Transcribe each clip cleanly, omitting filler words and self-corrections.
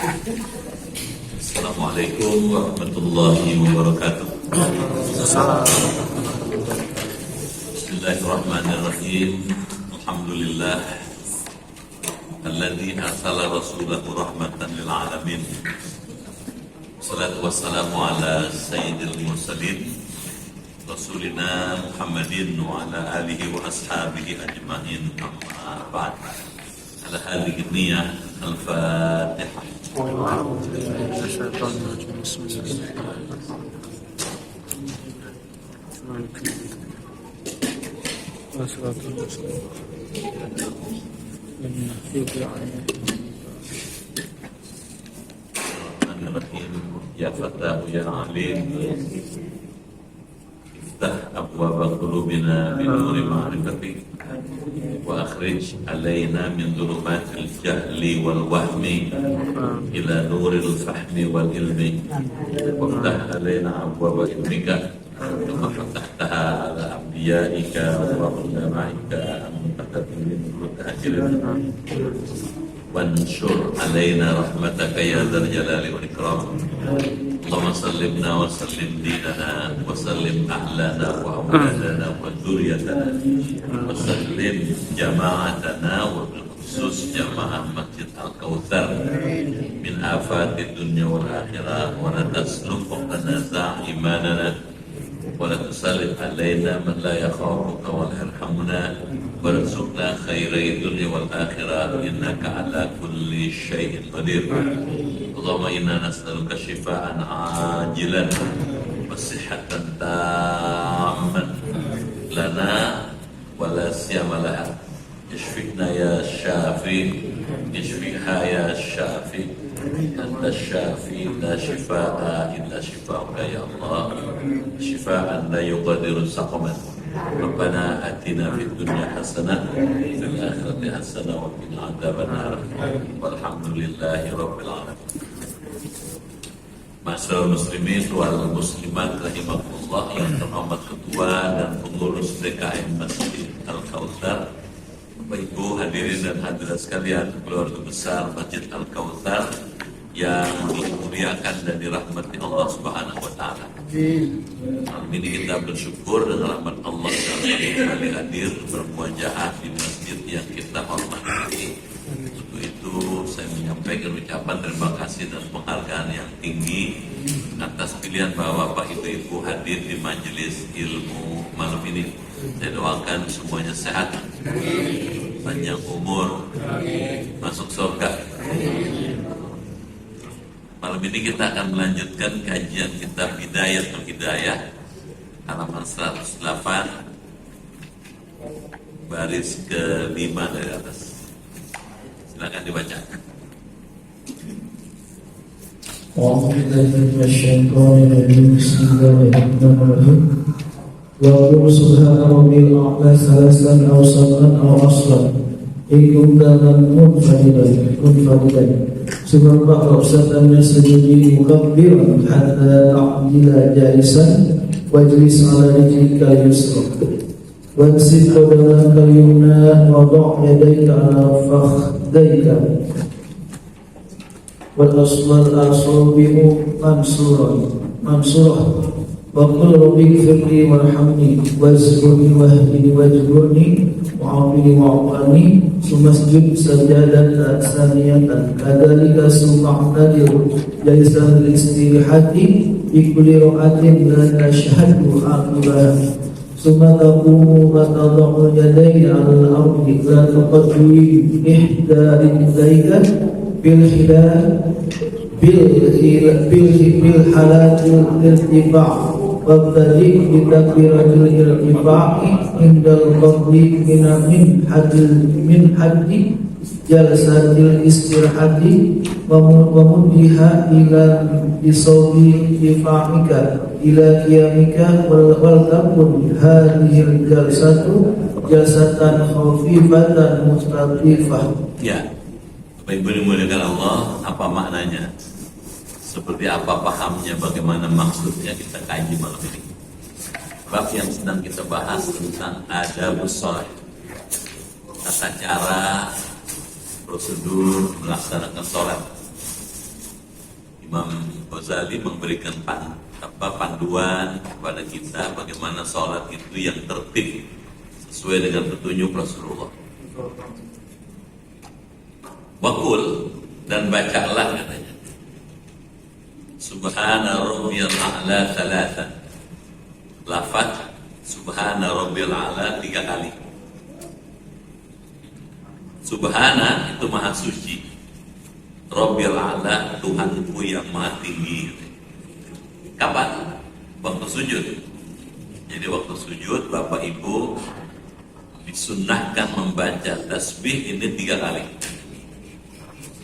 Assalamualaikum warahmatullahi wabarakatuh. Bismillahirrahmanirrahim. Alhamdulillah alladzi arsala rasulahu rahmatan lil alamin. Wassalatu wassalamu ala sayyidil mursalin Rasulina Muhammadin wa ala alihi wa ashabihi ajma'in, amma ba'd. Ala hadhihi niyah al-Fatihah. Ya Fattahu ya Alim, iftah abwaba qulubina bin nuri ma'rifatik wa akhrij alaina min dhulumatil jahli wal wahmi ila nuril fahmi wal ilmi waftah alaina abwaba ilmika kama fatahtaha ala anbiyaika wa ulamaika muqaddamin mutaakhirin wansur alaina rahmataka ya dzal jalali wal ikram. Allahumma sallimna wa sallim dinana wa sallim ahlana wa awladana wa dzurriyyatana wa sallim jama'atana wa bil khusus jama'ah Masjid Al-Kautsar min afatid dunya wal akhirah wa la tasluk qana imanana wa la tusallit alaina man la yakhafuka wa la yarhamuna warzuqna khairai dunya wal akhirah innaka ala kulli syai'in qadir. Allahumma inna nas'aluka shifaan ajilan wa sihhatan tamman lana wa la siyama laha. Ishfiqna ya syafi, ishfiqha ya syafi, anta syafi, la shifaa illa shifauka ya Allah, shifaan la yughadiru saqaman. Rabbana atina fid dunya hasanah fil akhirati hasanah wa qina adzabannar. Walhamdulillahi rabbil alamin. Masyaallah muslimin wal muslimat rahimakumullah, yang terhormat ketua dan pengurus DKM Masjid Al-Kautsar, Bapak Ibu hadirin dan hadirat sekalian, keluarga besar Masjid Al-Kautsar yang dimuliakan dan dirahmati Allah Subhanahu wa taala. Malam ini kita bersyukur dengan rahmat Allah kembali hadir bermuajahah di masjid yang kita hormati. Untuk itu saya menyampaikan ucapan terima kasih dan penghargaan yang tinggi atas pilihan Bapak Ibu hadir di majelis ilmu malam ini. Saya doakan semuanya sehat, panjang umur, masuk surga. Malam ini kita akan melanjutkan kajian kitab Bidayatul Hidayah, halaman 108, baris ke-5 dari atas. Silakan dibaca. Wa subhana rabbil a'la salasan aw sab'an aw aslan ikum daman munfaridan subhanallah rabsatan yasjudi mukabbiran hatta ta'dila jalisan wajlis ala rijlika yusra wansib qadamaka yumna wa da' yadayka ala fakhdayka wal asmal asabi'u mansurah wa qul rabbi ighfirli warhamni wazkurni wahdini wajburni wa'afini wa'afani sumasjud sajadatan saniyatan kadhalika suma'nadir jaisan listirihati bikulli ro'atin la nashhadu aqibah summa taqumu wa tada'u yadayna al-ardi la tuqadwi ihda rijlayka bil halatil irtifa' wabtadi bitakbiratul irtifa'i indal qabli min haddi jalsatil istirhati wa mudhiha ila bisawbi irtifa'ika ila qiyamika wal takun hadhil jalsatu jalsatan khafifatan mustatifah. Ya, Bapak Ibu dimuliakan Allah, apa maknanya? Seperti apa pahamnya, bagaimana maksudnya, kita kaji malam ini. Bab yang sedang kita bahas tentang adabus shalah, tata cara prosedur melaksanakan sholat. Imam Ghazali memberikan panduan kepada kita bagaimana sholat itu yang tertib sesuai dengan petunjuk Rasulullah. Wakul, dan bacalah katanya, Subhana rabbiyal a'la thalatha. Lafaz Subhana rabbiyal a'la 3 kali. Subhana itu maha suci, Rabbil a'la Tuhanku yang maha tinggi. Kapan? Waktu sujud. Jadi waktu sujud Bapak Ibu disunnahkan membaca tasbih ini 3 kali.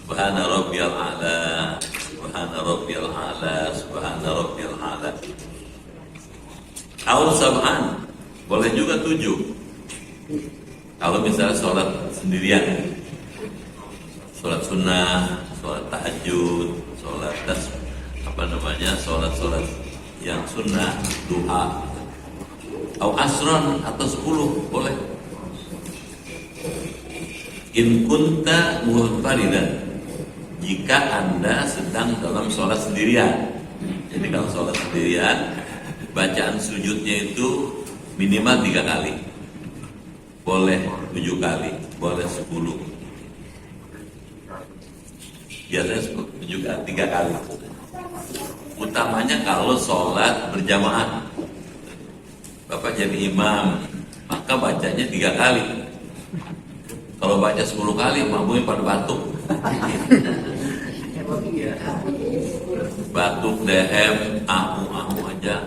Subhana rabbiyal a'la, Subhana rabbiyal a'la, Subhana rabbiyal a'la. Aul sab'an, boleh juga 7. Kalau misalnya sholat sendirian, sholat sunnah, sholat tahajud, sholat sholat yang sunnah, duha, atau asron atau 10 boleh. In kunta muhtaridan, jika Anda sedang dalam sholat sendirian. Jadi kalau sholat sendirian, bacaan sujudnya itu minimal 3 kali. Boleh 7 kali, boleh 10. Biasanya 3 kali. Utamanya kalau sholat berjamaah, Bapak jadi imam, maka bacanya 3 kali. Kalau baca 10 kali, makmumnya pada batuk. Batuk, DM, amu aja.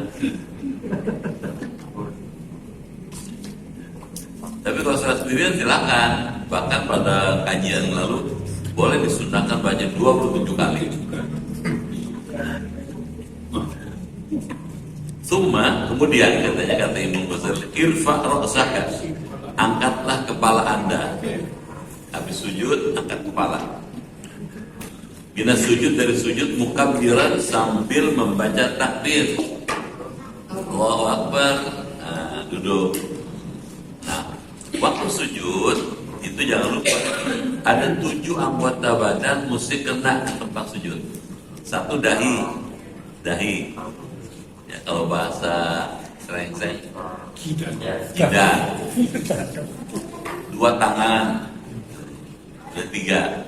Tapi kalau sholat sendirian silakan. Bahkan pada kajian lalu boleh disunahkan baca 27 kali. Summa, kemudian kata Imam Ghazali, irfa' ra'saka, angkatlah kepala Anda. Habis sujud, angkat kepala. Bina sujud, dari sujud mukabbiran, sambil membaca takbir. Allahu Akbar. Duduk. Waktu sujud itu jangan lupa ada 7 anggota badan mesti kena ke tempat sujud. 1 dahi. Ya, kalau bahasa sering tidak. 2 tangan. 3.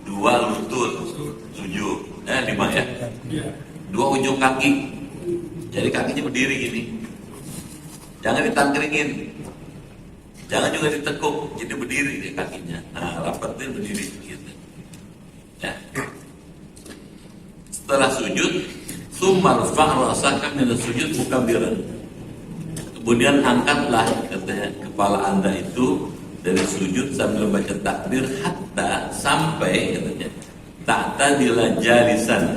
2 lutut. 7. 5 ya. 2 ujung kaki. Jadi kakinya berdiri gini. Jangan ditangkringin. Jangan juga ditekuk, jadi berdiri deh kakinya. Rapatnya berdiri gitu. Ya. Setelah sujud, sumarfa' ra'saka min sujud mukabbiran. Kemudian angkatlah katanya kepala Anda itu dari sujud sambil baca takbir hatta sampai katanya ta'tadila jalisan,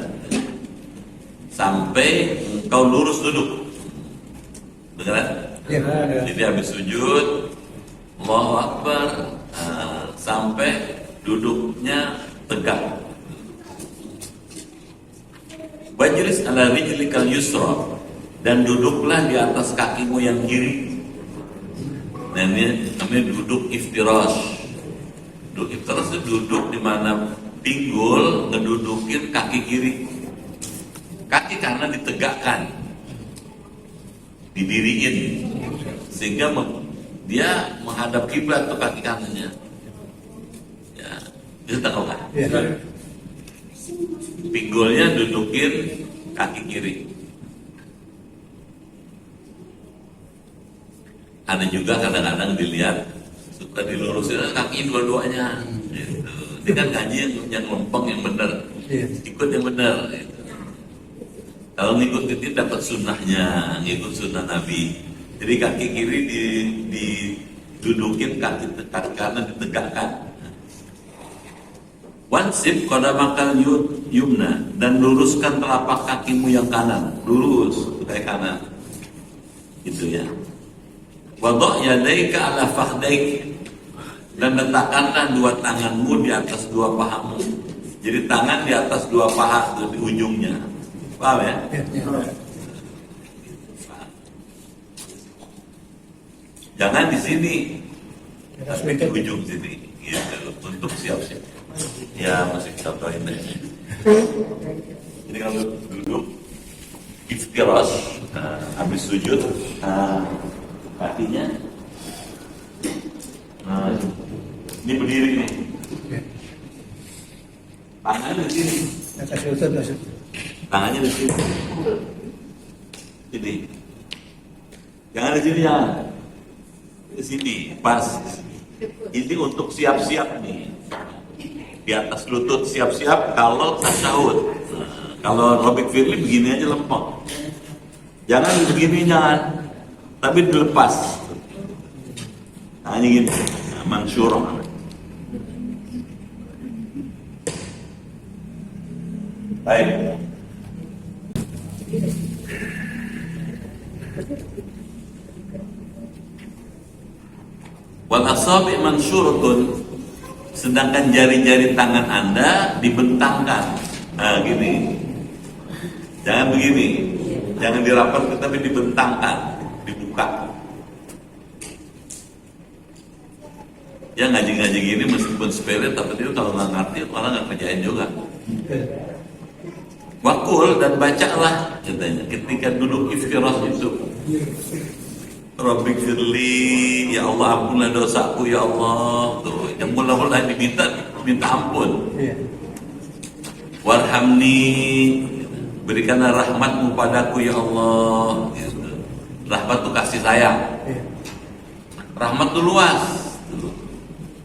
sampai engkau lurus duduk. Dengar? Ya. Jadi habis sujud Allahu Akbar, sampai duduknya tegak. Wajlis ala rijlikal yusra, dan duduklah di atas kakimu yang kiri. Nah, ini namanya duduk iftirash. Duduk iftirash itu duduk di mana pinggul ngedudukin kaki kiri. Kaki kanan ditegakkan, didiriin, sehingga dia menghadap kiblat tuh kaki kanannya. Ya, itu tahu kan? Ya. Pinggulnya dudukin kaki kiri. Ada juga kadang-kadang dilihat suka dilurusin kaki dua-duanya. Gitu. Ini kan ngaji yang lempeng yang benar, ikut yang benar. Gitu. Kalau ngikut itu dapat sunnahnya, ngikut sunnah Nabi. Jadi kaki kiri didudukin, kaki kanan ditegakkan. Wansib qadamakal yumna, dan luruskan telapak kakimu yang kanan, lurus kayak kanan. Gitu ya. Wadha' yadaika ala fakhdaik, dan letakkanlah 2 tanganmu di atas 2 pahamu. Jadi tangan di atas 2 paha di ujungnya. Paham ya? Jangan di sini, tapi di ujung sini, gitu, untuk siap-siap. Ya masih contohin aja. Jadi kalau duduk iftirash, habis sujud, kakinya, ini berdiri nih, tangannya di sini, tangannya di sini, ini, jangan di sini ya, di sini, pas, ini untuk siap-siap nih, di atas lutut siap-siap kalau tasyahud. Kalau Robik Firly begini aja lempeng. Jangan begini, jangan. Tapi dilepas. Nah, ini gini. Nah, mansyurah. Baik. Wal asabi mansyuratun. Sedangkan jari-jari tangan Anda dibentangkan. Nah, gini. Jangan begini, jangan dirapatkan tapi dibentangkan, dibuka. Ya ngaji-ngaji gini meskipun sepele, tapi itu kalau nggak ngerti malah nggak kerjain juga. Wakul dan bacalah katanya ketika duduk iftirash itu. Rabbik firli, ya Allah ampunlah dosaku ya Allah. Tuh, yang mula-mula diminta ampun. Warhamni, berikanlah rahmatmu padaku ya Allah. Rahmat itu kasih sayang. Rahmat itu luas,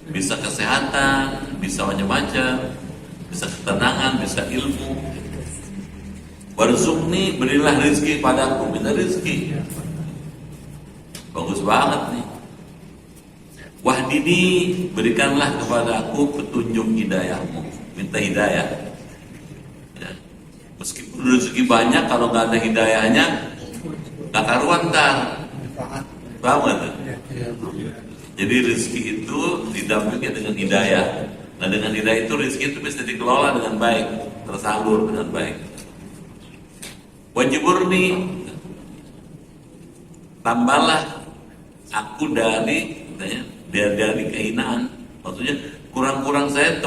bisa kesehatan, bisa macam-macam, bisa ketenangan, bisa ilmu. Warzuqni, berilah rezeki padaku, minta rezeki. Bagus banget nih. Wahdini, berikanlah kepada aku petunjuk hidayahmu, minta hidayah. Meskipun rezeki banyak, kalau nggak ada hidayahnya, nggak karuan ntar. Paham nggak tuh? Jadi rezeki itu didampingi dengan hidayah. Nah dengan hidayah itu rezeki itu bisa dikelola dengan baik, tersalur dengan baik. Wajiburni, tambahlah aku dari kehinaan. Maksudnya kurang-kurang saya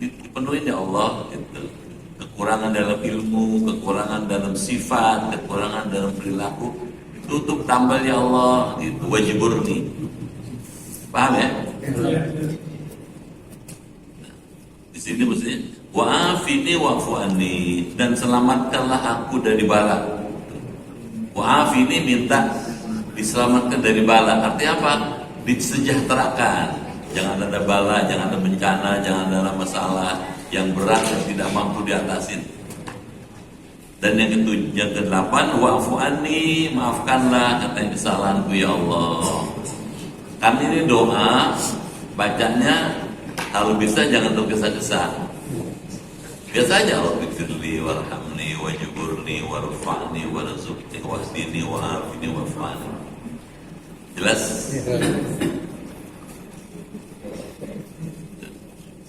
dipenuhi ya Allah. Gitu. Kekurangan dalam ilmu, kekurangan dalam sifat, kekurangan dalam perilaku, tutup tambal ya Allah, gitu. Wajiburni. Paham ya? Di sini maksudnya wa'afini wa'fu anni, dan selamatkanlah aku dari bala. Wa'afini minta diselamatkan dari bala. Artinya apa? Disejahterakan. Jangan ada bala, jangan ada bencana, jangan ada masalah yang berat yang tidak mampu diatasin. Dan yang ke-8, wa'fu anni, maafkanlah katanya kesalahanku ya Allah. Kan ini doa, bacanya kalau bisa jangan tergesa-gesa. Biasa aja, Rabbi firli warhamni wajiburni warfa'ni warzuqni wahdini wa'afini wa'fa'ni. Jelas?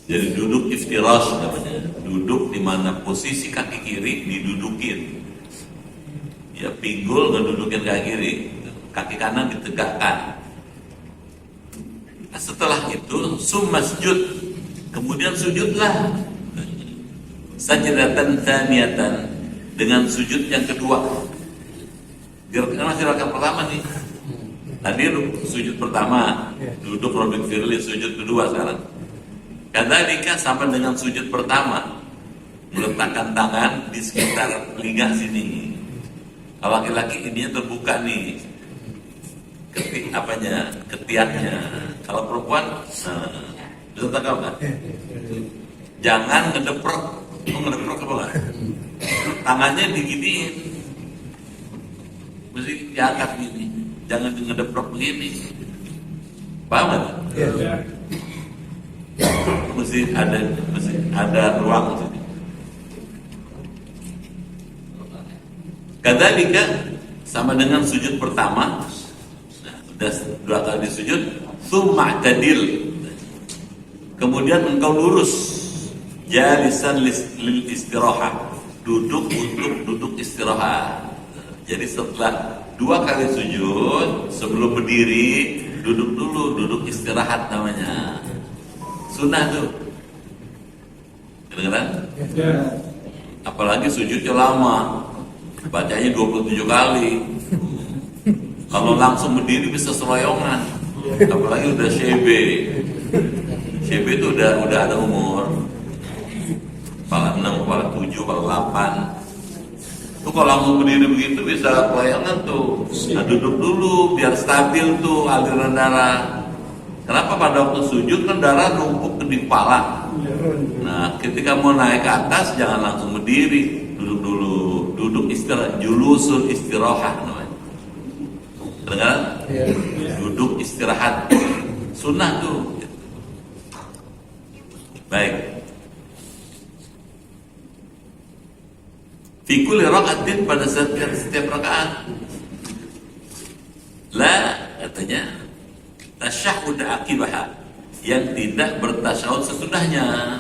Jadi duduk iftirash namanya. Duduk di mana posisi kaki kiri didudukin. Ya pinggul ngedudukin kaki kiri, kaki kanan ditegakkan. Nah, setelah itu masjud, kemudian sujudlah. Sajdatan tsaniyatan, dengan sujud yang kedua. Karena masih rakaat pertama nih. Tadi sujud pertama, duduk Rabbik firli, sujud kedua sekarang. Kadzalika sama dengan sujud pertama, meletakkan tangan di sekitar lidah sini. Kalau laki-laki ininya terbuka nih, ketiaknya. Kalau perempuan, bisa tangkap nggak? Jangan ngedeprok, ngedeprok apa nggak? Tangannya diginiin, mesti diangkat gini, jangan ngedeprok begini. Paham nggak? Mesti ada ruang di sini. Kadzalika sama dengan sujud pertama, sudah 2 kali sujud, tsumma tadil. Kemudian engkau lurus, jalisan lil istirahat, duduk untuk duduk istirahat. Jadi setelah 2 kali sujud, sebelum berdiri, duduk dulu, duduk istirahat namanya. Sunnah tuh. Kedengeran? Apalagi sujudnya lama, bacanya 27 kali. Kalau langsung berdiri bisa seroyongan, apalagi udah CB itu udah ada umur, kepala 6, kepala 7, kepala 8. Tuh kalau langsung berdiri begitu bisa seroyongan tuh. Nah, duduk dulu biar stabil tuh aliran darah. Kenapa pada waktu sujud kan darah numpuk di kepala. Nah, ketika mau naik ke atas jangan langsung berdiri, duduk dulu, duduk istirahat, julusul istirahat namanya. Dengar? Duduk istirahat, sunnah tuh. Baik. Fi kulli raka'atin, pada setiap rakaat. La, katanya, tasyahud akibaha, yang tidak bertasyahud sesudahnya.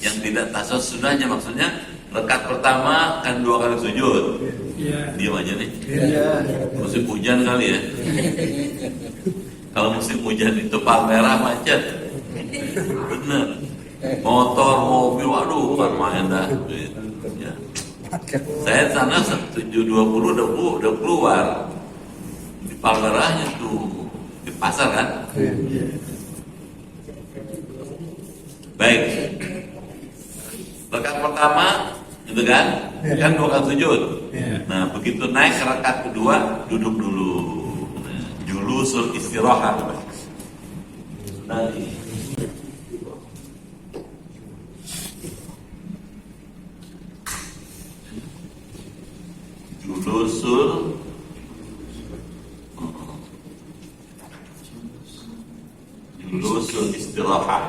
Yang tidak tasyahud sesudahnya maksudnya rakaat pertama kan 2 kali sujud. Diam aja nih. Musim hujan kali ya. Kalau musim hujan itu palmerah macet. Bener. Motor, mobil, waduh kan main dah. Ya. Saya sana 7.20 udah keluar di palmerahnya tuh di pasar kan. Baik. Rakaat pertama itu kan 2 kali sujud. Nah begitu naik ke rakaat kedua duduk dulu. Julusul istirahat. Nah, julusul istirahat.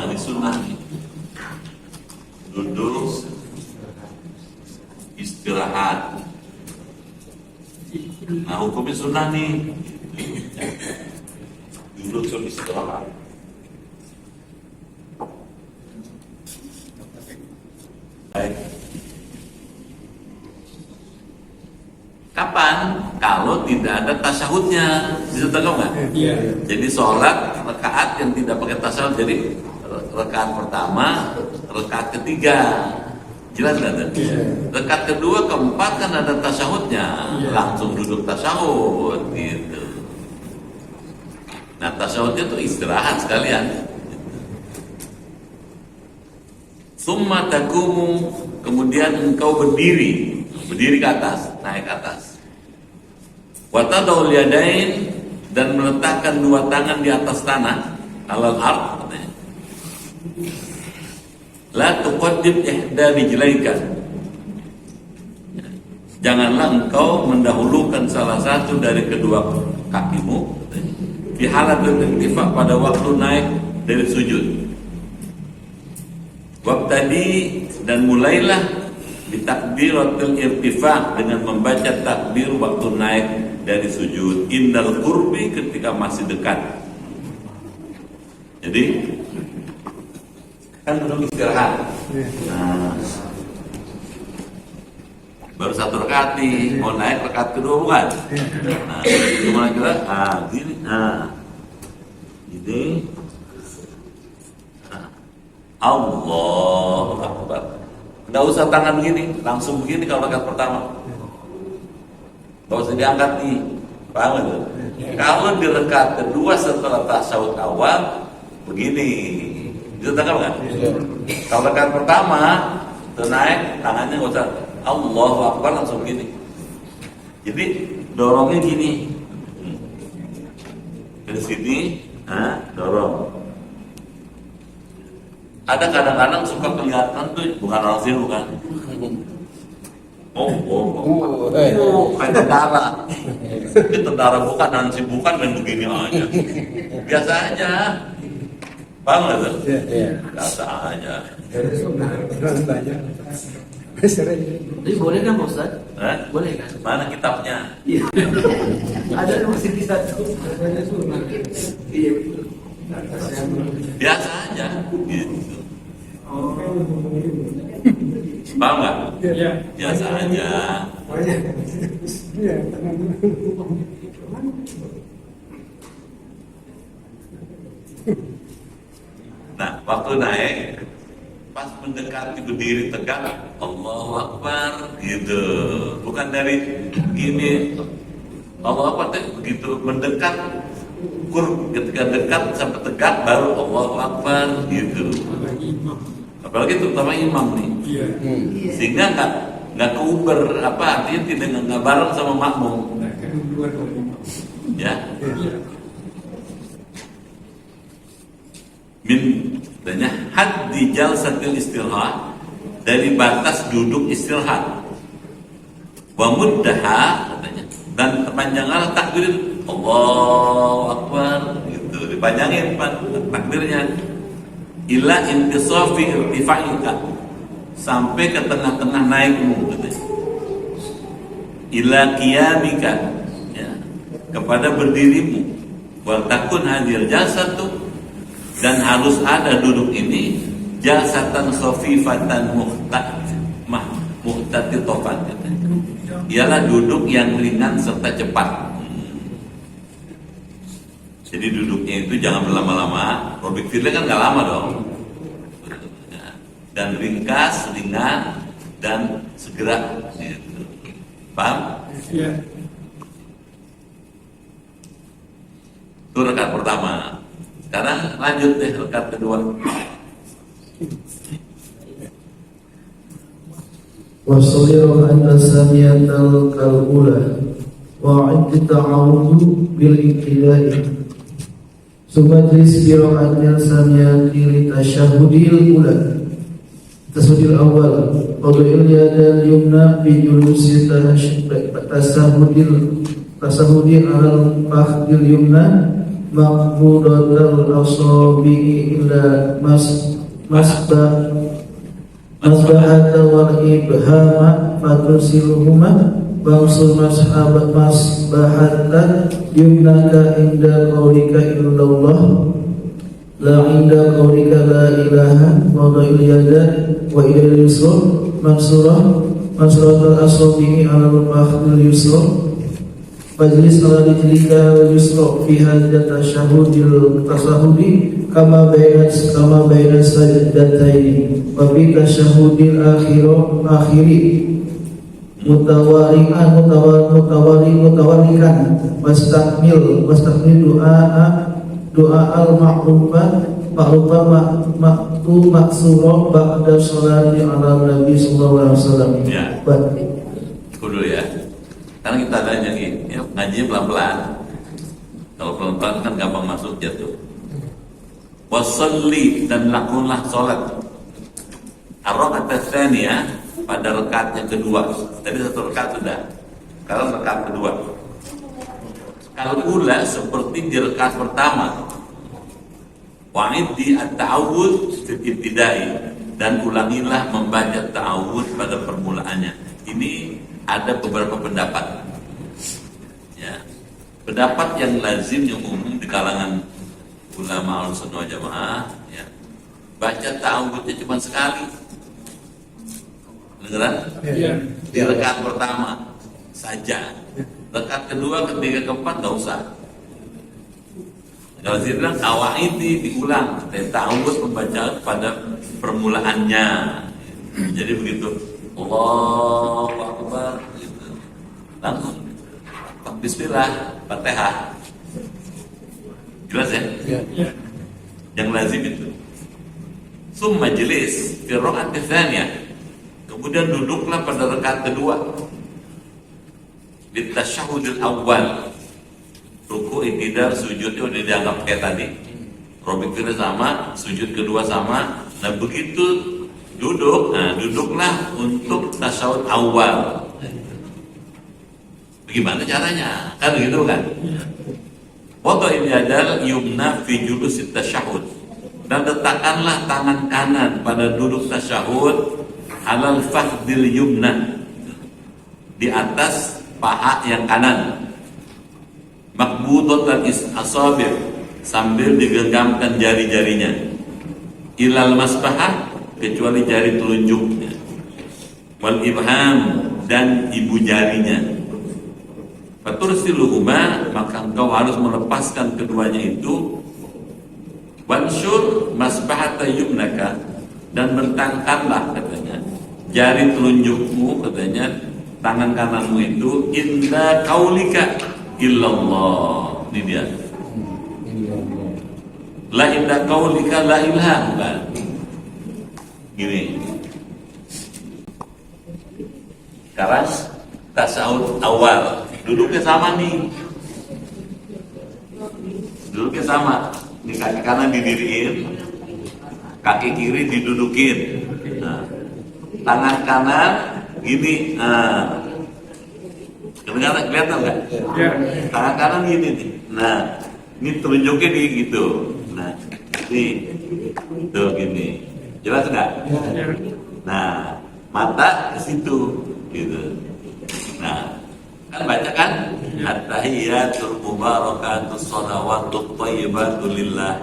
Ini sunnah nih. Duduk istirahat. Nah hukumnya sunnah nih. Julusul istirahat. Baik. Kapan? Kalau tidak ada tasyahudnya, bisa tahu nggak? Iya. Jadi sholat rakaat yang tidak pakai tasyahud, jadi rakaat pertama, rakaat ketiga, jelas nggak? Rakaat kedua, keempat kan ada tasyahudnya, langsung duduk tasyahud, gitu. Nah tasyahudnya tuh istirahat sekalian. Summa takumu, kemudian engkau berdiri ke atas, naik ke atas. Watadaul yadain, dan meletakkan 2 tangan di atas tanah, alal ard, katanya. La tuqaddim ihda rijlaika, janganlah engkau mendahulukan salah satu dari kedua kakimu di halatul irtifa, pada waktu naik dari sujud. Wabtadi, dan mulailah bitakbiratul irtifa, dengan membaca takbir waktu naik dari sujud, indal qurbi, ketika masih dekat. Jadi kan duduk istirahat. Nah, baru 1 rakaat nih, mau naik rakaat kedua bukan? Nah, gimana kira? Gini. Ini Allahu Akbar. Nggak usah tangan begini, langsung begini kalau rakaat pertama. Nggak usah diangkat nih, paham nggak? Kalau di rakaat kedua setelah tasyahud awal begini, bisa tangkap nggak? Kalau rakaat pertama naik, tangannya nggak usah Allahu Akbar, langsung begini. Jadi dorongnya gini, dari sini, dorong. Ada kadang-kadang suka kelihatan tuh bukan orang sini, bukan. Kayak tentara. Itu tentara bukan, nanti bukan main begini aja. Biasa aja. Paham nggak tuh? Biasa aja. Jadi boleh kan Pak Ustaz? Boleh kan? Mana kitabnya? Ada masih di satu. Iya. Biasa aja. Gitu. Paham nggak? Biasa aja. waktu naik, pas mendekati berdiri tegak, Allahu Akbar gitu. Bukan dari gini, Allahu Akbar begitu mendekat, ketika dekat sampai tegak baru Allahu Akbar gitu. Apalagi terutama imam nih, sehingga nggak keuber, artinya nggak bareng sama makmum, ya. Banyak had di jalsatil istirahat, dari batas duduk istirahat. Wa muddaha katanya, dan panjanglah takbir Allahu Akbar gitu, dipanjangin takbirnya ila intisafi irtifa'ika, sampai ke tengah-tengah naikmu katanya. Ila qiyamika, ya, kepada berdirimu. Wa takun hadir jasatu, dan harus ada duduk ini jasatan khafifatan muhtatitofan, ialah duduk yang ringan serta cepat. Jadi duduknya itu jangan berlama-lama. Robik Firly kan nggak lama dong, dan ringkas, ringan, dan segera gitu. Paham? Iya. Itu rakaat pertama. Sekarang lanjut deh rakaat kedua. Wasoliru anna samiyatal kalula wa'iddi ta'awudu bil iqtidai sumajlis biro'atnya samiyati li tasyahudil ula tasahudil awal wadu'il yadal yumna fi julusi tasahudil alal fahdil yumna maqbudatul asabi'i illa masbahata wal ibhama fatusiluhuma bangsul masbahatan yumnaka inda qawlika illallah la inda qawlika la ilaha wa dha'il yada wa ilal yusra mansuratul asabi'i alal fahdil yusra majlis ala rijlika yusra fi hadzal tasahudi kama baina sajdataini wa fi tasyahudil akhiri mutawalikan wastakmil doa al ma'rufah maksura ba'da sholati ala nabi sallallahu alaihi wasallam. Ya. Dulu ya. Karena kita ada ya, ngaji pelan-pelan. Kalau pelan-pelan kan gampang masuk jatuh. Wasalli, dan lakukanlah sholat. Ar-rakaat tsaniyah, pada rakaat yang kedua. Tadi satu rakaat sudah. Sekarang rakaat kedua. Kalau ula seperti di rakaat pertama. Wa'iddi at-ta'awudz fil ibtidai, dan ulangilah membaca ta'awudz pada permulaannya. Ini ada beberapa pendapat. Ya. Pendapat yang lazim, yang umum di kalangan ulama Ahlussunnah wal Jamaah, ya. Baca ta'awudznya cuma sekali. Beneran? Ya. Di rakaat pertama saja. Rakaat kedua, ketiga, keempat enggak usah. Kalau saya bilang awa'idi diulang, dan ta'awudz membaca pada permulaannya. Jadi begitu, Allahu Akbar gitu. Langsung bismillah, Fatihah. Jelas ya? Ya. Yang lazim itu. Summa majlis fi rakaat tsaniyah. Kemudian duduklah pada rakaat kedua. Di tasyahudul awal. Ruku, iktidal, sujud itu dianggap kayak tadi. Robik Firly sama, sujud kedua sama. Nah begitu duduk, duduklah untuk tasyahud awal. Bagaimana caranya? Kan begitu kan? Wada'il yadal yumna fi julusit tasyahud, dan letakkanlah tangan kanan pada duduk tasyahud alal fakhdil yumna, di atas paha yang kanan. Makbudatan asabir, sambil digenggamkan jari-jarinya. Ilal masbahah, kecuali jari telunjuknya. Wal ibham, dan ibu jarinya. Fatursiluhuma, maka engkau harus melepaskan keduanya itu Wansur masbahata yumnaka, dan bentangkanlah katanya jari telunjukmu katanya tangan kananmu itu inda kaulika illallah. Ini dia. La inda kaulika la ilaha illa. Gini. Sekarang tasawuf awal, duduknya sama nih. Duduknya sama. Ini kaki kanan didiriin, kaki kiri didudukin. Nah, tangan kanan gini. Kelihatan nggak? Ya. Tangan kanan gini nih. Nah, ini telunjuknya di gitu. Nah, ini tuh gini. Jelas nggak? Ya. Nah, mata ke situ, gitu. Nah, kan baca kan? At-tahiyyatul mubarakatus shalawatut thayyibatu lillah.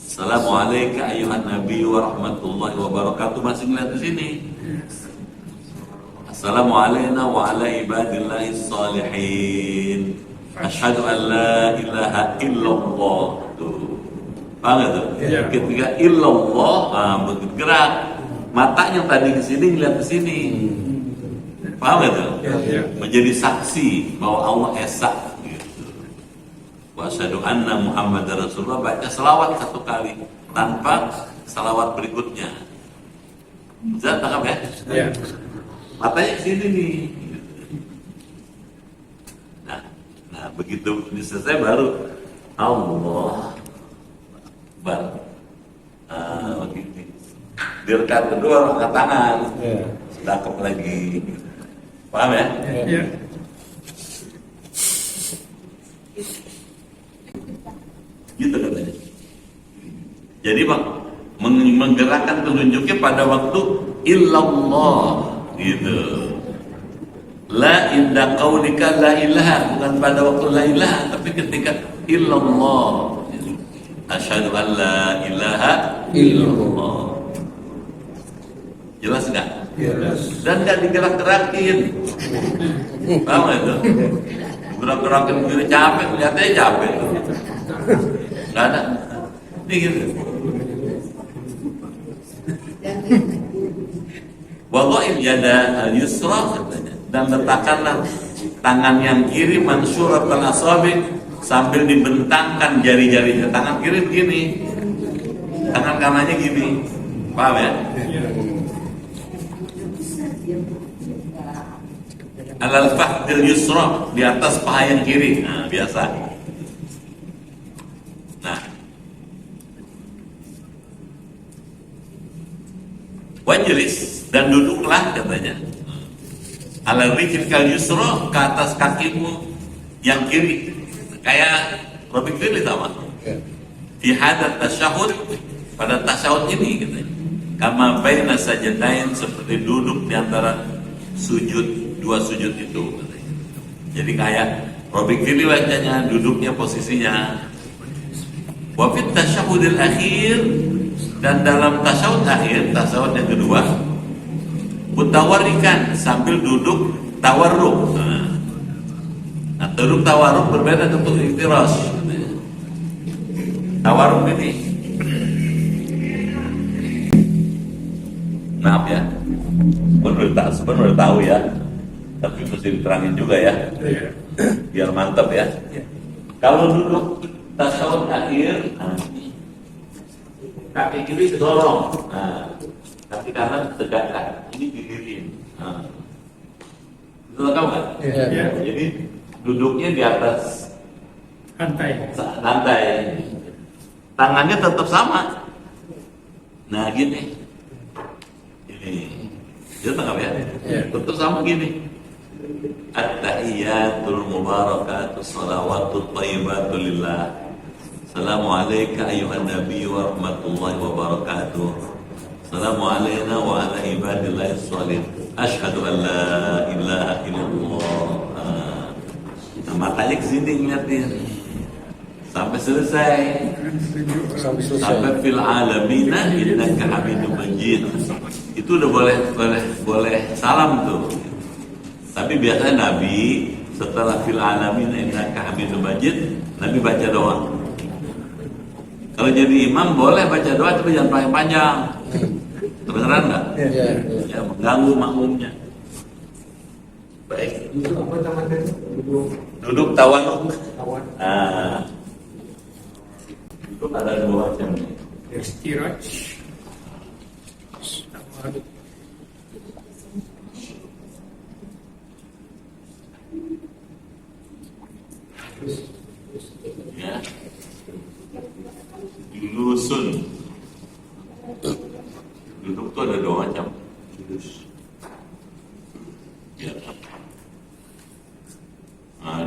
Assalamualaikum ayuhan nabi wa rahmatullahi wa barakatuh. Masih ngeliat di sini. Assalamualaikum wa ala ibadillahis salihin. Asyhadu an la ilaha illallah. Tuh. Paham gak tuh? Ya. Ketika illallah, bergerak. Matanya tadi ke sini ngeliat ke sini. Paham gak tuh? Ya. Menjadi saksi bahwa Allah esa gitu. Wa asyhadu anna Muhammadar Rasulullah, baca selawat satu kali tanpa selawat berikutnya. Bisa tangkap ya? Ya. Matanya ke sini nih. Nah, begitu selesai baru Allah baru begitu. Di rekat kedua angkat tangan. Ya. Cakep lagi. Paham ya? Iya. Gitu katanya. Jadi Pak, menggerakkan telunjuknya pada waktu illallah gitu. La inda qaulika la ilaha, bukan pada waktu la ilaha, tapi ketika illallah. Asyhadu an la ilaha illallah. Jelas enggak? Yes. Dan gak digerak-gerakin. Paham gak itu? Gerak-gerakin begini capek, kelihatannya capek. Gak ada. Ini gitu. Wadha'il yada al-yusra katanya. Dan letakkanlah tangan yang kiri mansurat al-asabi, sambil dibentangkan jari-jarinya. Tangan kiri begini, tangan kanannya gini. Paham ya? Alal fahdil yusra, di atas paha yang kiri. Nah, biasa. Nah, wajlis, dan duduklah katanya. Alal rijlikal yusra, ke atas kakimu yang kiri. Kayak Robik Fili sama. Di hadat tasyahud, pada tasyahud ini katanya. Kama baina sajdain, seperti duduk di antara sujud, dua sujud itu katanya. Jadi kayak Robik Fili bacanya, duduknya posisinya. Wa fit tasyahudil akhir, dan dalam tasyahud akhir, tasyahud yang kedua, mutawarikan, sambil duduk tawarruk. Nah, duduk tawarruk berbeda dengan iftiras. Tawarruk ini, maaf ya, sebenarnya tahu ya, tapi mesti diterangin juga ya, biar mantap ya. Kalau duduk tasyahud akhir, kaki kiri dorong, kaki kanan tegakkan, ini didirin. Itu tahu nggak? Ya. Jadi duduknya di atas lantai, tangannya tetap sama. Nah gini, ini, dia tangkap ya? Tetap sama gini. At-tahiyyatul mubarakatus shalawatut thayyibatu lillah. Assalamualaikum ayuhan nabi wa rahmatullahi wa barakatuh. Assalamualaikum wa ala ibadillahis shalihin. Asyhadu an la ilaha illallah. Nah, matanya ke sini ngeliatin sampai selesai. Sampai fil alamina innaka hamidum majid. Itu udah boleh salam tuh. Tapi biasanya Nabi setelah fil alamin innaka hamidum majid, Nabi baca doa. Kalau jadi imam boleh baca doa tapi jangan panjang-panjang. Kedengeran nggak? Ya, mengganggu makmumnya. Baik. Duduk apa namanya? Duduk tawarruk. Tawan. Duduk ada dua macam. Istiraj. Tawaduk. Ya. Julusun. Duduk tuh ada dua macam. Ya.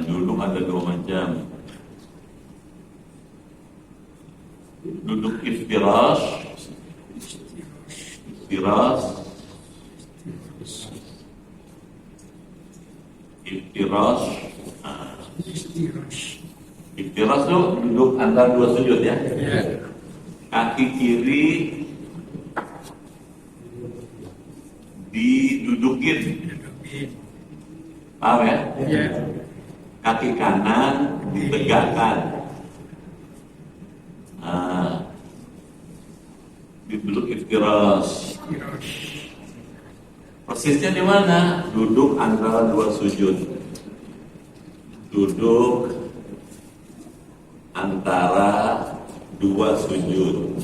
Duduk ada dua macam. Duduk iftirash. Iftirash. Iftirash. Istiraj. Iftirash tuh duduk antara dua sujud ya. Ya. Kaki kiri didudukin, Dudukin. paham ya? Ya. Kaki kanan ditegakkan. Duduk iftirash. Istiraj. Persisnya di mana? Duduk antara dua sujud. Duduk antara dua sujud.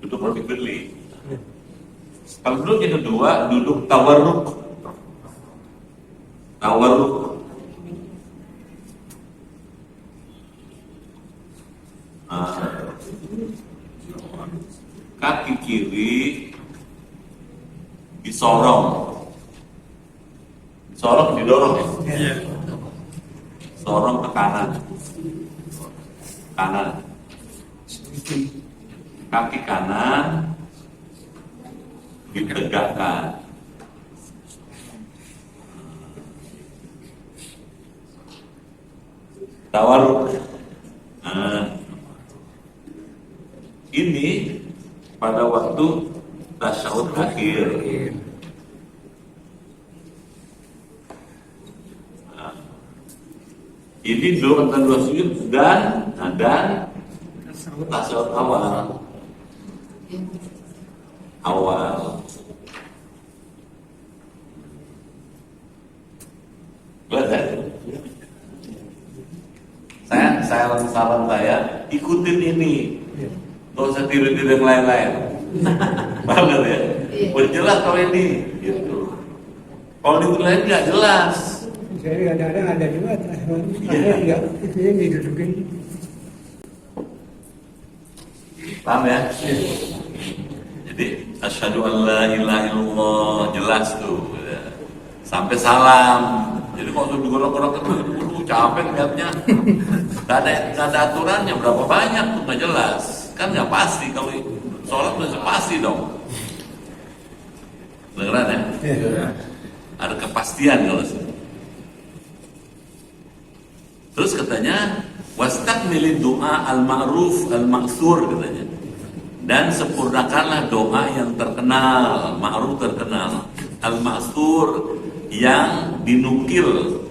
Duduk vertikally. Kalau duduk yang kedua, duduk tawarruk. Tawarruk. Kaki kiri disorong. Disorong, didorong ya? Ya. Sorong ke kanan. Kanan. Kaki kanan ditegakkan. Tawarruk. Ini pada waktu tasyahud akhir. Ini dua antara dua sujud dan tasyahud awal. Belajar. Saran saya ikutin ini. Nggak usah tiru-tiru yang lain-lain. Paham nggak ya? Berjelas kalau ini. Gitu. Kalau di lain nggak jelas. Saya kadang-kadang ada juga ada enggak itu yang didudukin. Paham ya? Jadi asyhadu an la ilaha illallah jelas tuh. Ya. Sampai salam. Jadi kalau sudah digorok-gorok itu capek lihatnya. Gak ada aturannya berapa banyak tuh nggak jelas. Kan nggak pasti kalau sholat udah pasti dong. Beneran ya? Ada kepastian kalau sih. Terus katanya wastakmili doa al-ma'ruf al-maksur katanya. Dan sempurnakanlah doa yang terkenal, ma'ruf terkenal, al-maksur yang dinukil.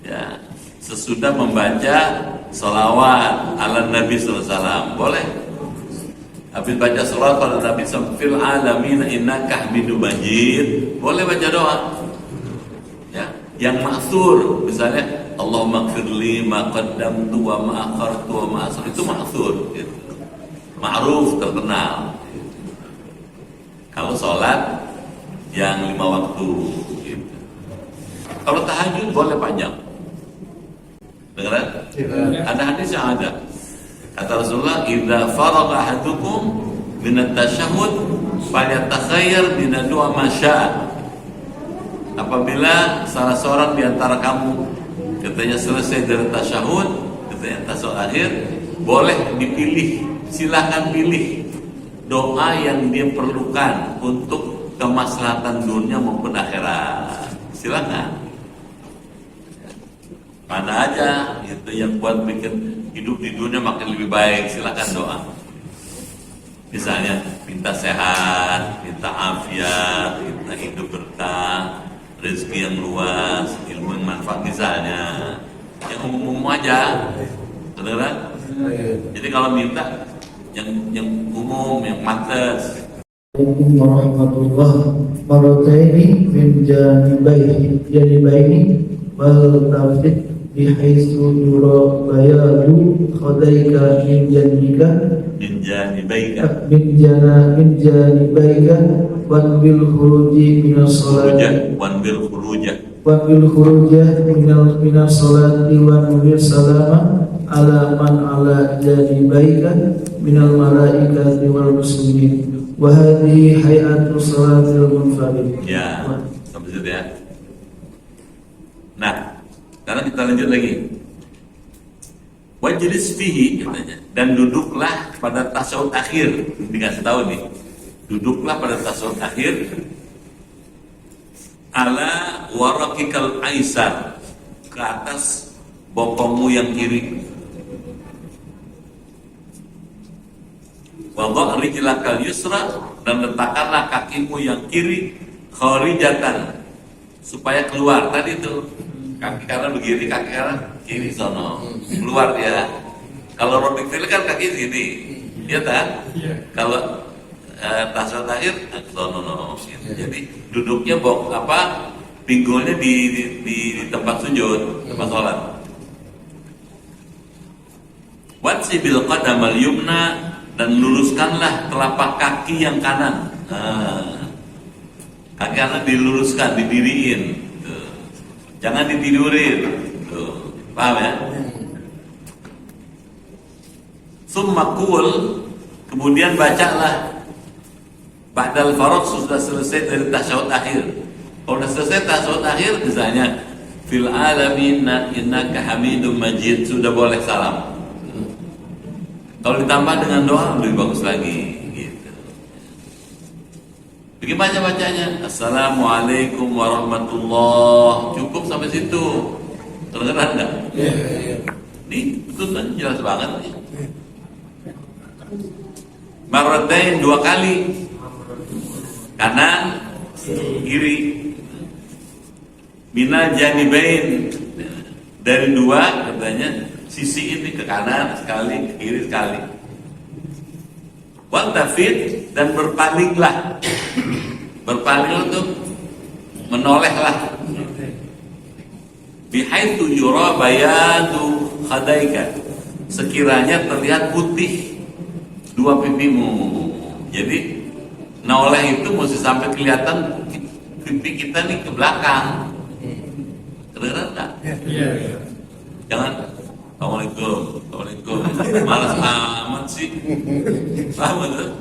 Ya, sesudah membaca sholawat ala Nabi SAW. Boleh? Habis baca sholawat pada Nabi SAW, fil alamin innaka hamidum majid. Boleh baca doa. Ya, yang maksur, misalnya Allahumma gfirli ma qaddamtu wa ma akhartu wa ma asrar, itu maksur gitu. Ma'ruf terkenal. Kalau sholat yang 5 waktu gitu. Kalau tahajud boleh panjang. Dengar? Ada hadis yang ada. Kata Rasulullah, "Idza faragha ahadukum min at-tasyahhud falyatakhayyar min ad-du'a ma syaa." Apabila salah seorang di antara kamu katanya selesai dari tasyahud, katanya tasyahud akhir, boleh dipilih, silakan pilih doa yang dia perlukan untuk kemaslahatan dunia maupun akhirat. Silakan. Mana aja itu yang buat bikin hidup di dunia makin lebih baik, silakan doa. Misalnya minta sehat, minta afiat, minta hidup berkah, rezeki yang luas, ilmu yang manfaat misalnya. Yang umum aja, kedengeran? Jadi kalau minta yang umum, yang pantas. Assalamualaikum warahmatullahi wabarakatuh. Min janibaini wal tafid bihaitsu yura bayadu khadaika min jannika Min janibaika min janibaika wan bil khuruji minas salati wan bil khuruja minas salati wan bil salama ala man ala janibaika minal malaikati wal muslimin. Wahadi hayatu salatil munfarid. ya, sampai situ ya. Nah, sekarang kita lanjut lagi. Wajlis fihi katanya, dan duduklah pada tasyahud akhir. Dikasih tahu nih, duduklah pada tasyahud akhir ala warakikal aisar, ke atas bokongmu yang kiri. Wadha' rijlakal yusra, dan letakkanlah kakimu yang kiri kharijatan, supaya keluar. Tadi itu kaki kanan begini, kaki kanan kiri sono, keluar dia. Kalau robik fil kan kaki sini, iya kan? Kalau tasyahud akhir sono. Jadi duduknya pinggulnya di tempat sujud, tempat sholat. Watsibil qadamal yumna, dan luruskanlah telapak kaki yang kanan. Kaki kanan diluruskan, didiriin. Tuh. Jangan ditidurin. Tuh. Paham ya? Summa qul, kemudian bacalah ba'dal faragh, sudah selesai dari tasyahud akhir. Kalau sudah selesai tasyahud akhir, misalnya fil alamin innaka hamidum majid, sudah boleh salam. Kalau ditambah dengan doa lebih bagus lagi gitu. Bagaimana bacanya? Assalamualaikum warahmatullahi. Cukup sampai situ. Kedengeran enggak? Iya. Nih, betul kan jelas banget nih. Marratain, 2 kali. Kanan, kiri. Minal janibain, dari 2 katanya. Sisi ini ke kanan sekali, ke kiri sekali. Wantafid, dan berpalinglah. Berpaling untuk menolehlah. Bihaitsu yura bayadu khadaika, sekiranya terlihat putih 2 pipimu. Jadi noleh itu mesti sampai kelihatan pipi kita nih ke belakang. Kedengeran enggak? Iya. Jangan Assalamualaikum. Malas amat sih. Paham gak?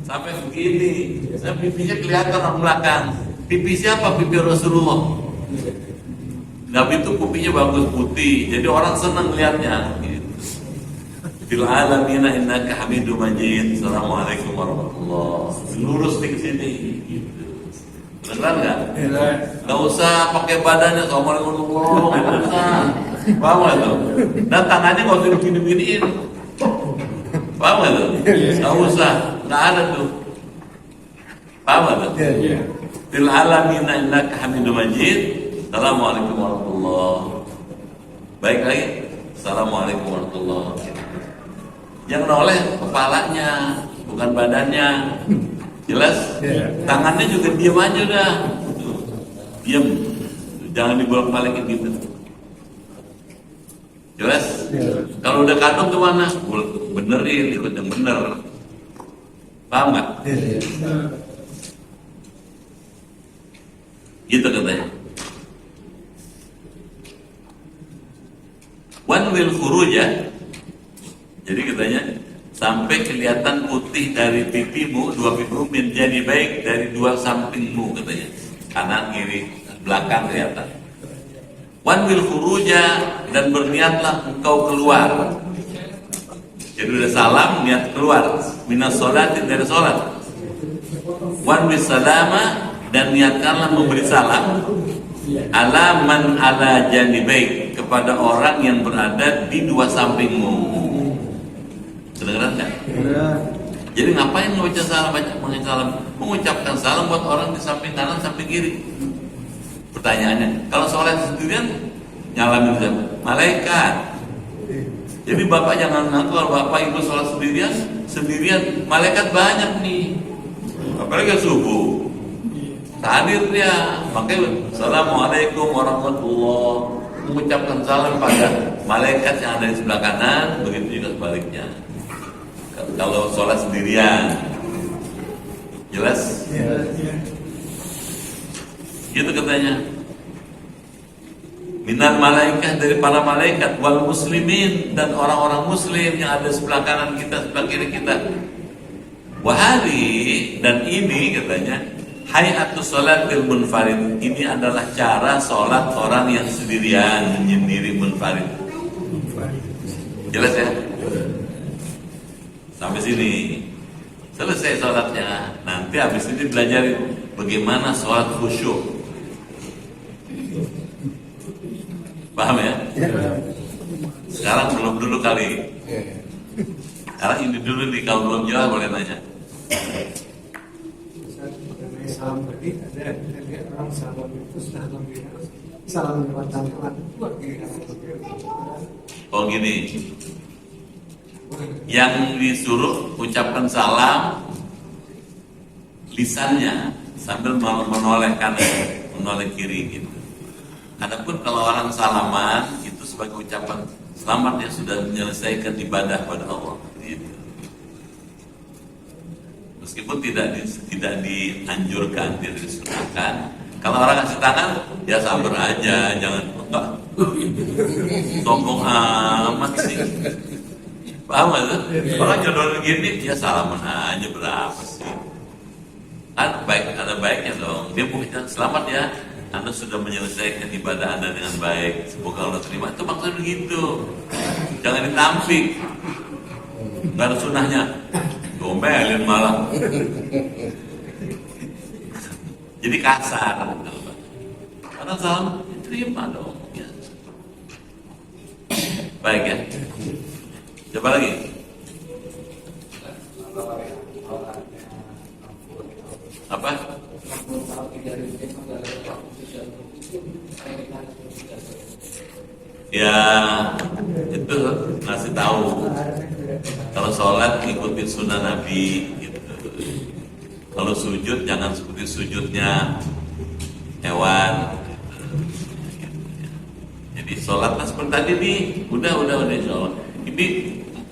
Sampai begini, pipinya kelihatan orang belakang. Pipi siapa? Pipi Rasulullah. Nabi itu pipinya bagus putih, jadi orang senang lihatnya. Fil alamina innaka hamidum majid. Assalamualaikum warahmatullahi. Lurus di sini. Beneran nggak? Nggak usah pakai badannya. Assalamualaikum warahmatullahi wabarakatuh. Paham gak tuh? Dan tangannya nggak usah begini-beginiin. Paham gak tuh? Nggak usah, nggak ada tuh. Paham gak tuh? Fil alamina innaka hamidum majid. Assalamualaikum warahmatullahi. Baik lagi. Assalamualaikum warahmatullahi. Yang noleh kepalanya, bukan badannya. Jelas? Tangannya juga diam aja dah. Diam. Jangan dibolak-balikin gitu. Jelas? Kalau udah kantong kemana? Benerin, ikut yang bener. Paham gak? Gitu katanya. One will khuruja. Jadi katanya sampai kelihatan putih dari pipimu, 2 pipimu menjadi baik dari 2 sampingmu katanya. Kanan, kiri, belakang kelihatan. Wan wil khuruja, dan berniatlah engkau keluar. Jadi udah salam, niat keluar. Minas sholatin, dari sholat. Wan bis salama, dan niatkanlah memberi salam. Ala man ala janibaik, kepada orang yang berada di 2 sampingmu. Kedengeran kan? Jadi ngapain membaca salam, mengucapkan salam buat orang di samping kanan, samping kiri. Pertanyaannya, kalau sholat sendirian Nyalamin siapa? Malaikat. Jadi bapak jangan ngaku kalau bapak ibu sholat sendirian, malaikat banyak nih. Apalagi subuh. Hadir dia, makanya Assalamualaikum warahmatullah, mengucapkan salam pada malaikat yang ada di sebelah kanan, begitu juga sebaliknya. Kalau sholat sendirian, jelas? Gitu katanya. Minal malaikat, dari para malaikat, wal muslimin, dan orang-orang muslim yang ada sebelah kanan kita, sebelah kiri kita. Wahari, dan ini katanya hayatus sholatil munfarid, ini adalah cara sholat orang yang sendirian, menyendiri, munfarid. Jelas ya? Sampai sini selesai sholatnya. Nanti habis ini belajar bagaimana sholat khusyuk. Paham ya? Sekarang belum dulu kali. Sekarang ini dulu nih, kalau belum jawab boleh nanya. Salam tadi ada orang salam itu sudah salam lewat tangan. Oh gini, yang disuruh ucapkan salam lisannya sambil menoleh kanan, menoleh kiri gitu. Adapun kalau orang salaman itu sebagai ucapan selamat yang sudah menyelesaikan ibadah pada Allah. Gitu. Meskipun tidak dianjurkan, tidak disunahkan. Kalau orang kasih tangan, ya sabar aja, jangan enggak. Sombong amat sih. Paham gak tuh? Orang jodoh gini, ya salaman aja berapa sih? Kan baik, ada baiknya dong. Dia bukan selamat ya, Anda sudah menyelesaikan ibadah Anda dengan baik. Semoga Allah terima. Itu maksudnya begitu. Jangan ditampik. Gak ada sunahnya. Gomelin malah. Jadi kasar. Karena salam terima dong. Ya. Baik ya. Coba lagi. Apa? Ya itu ngasih tahu. Kalau sholat ikutin sunnah Nabi gitu. Kalau sujud jangan seperti sujudnya hewan gitu. Jadi sholatlah seperti tadi nih. Udah sholat. Ini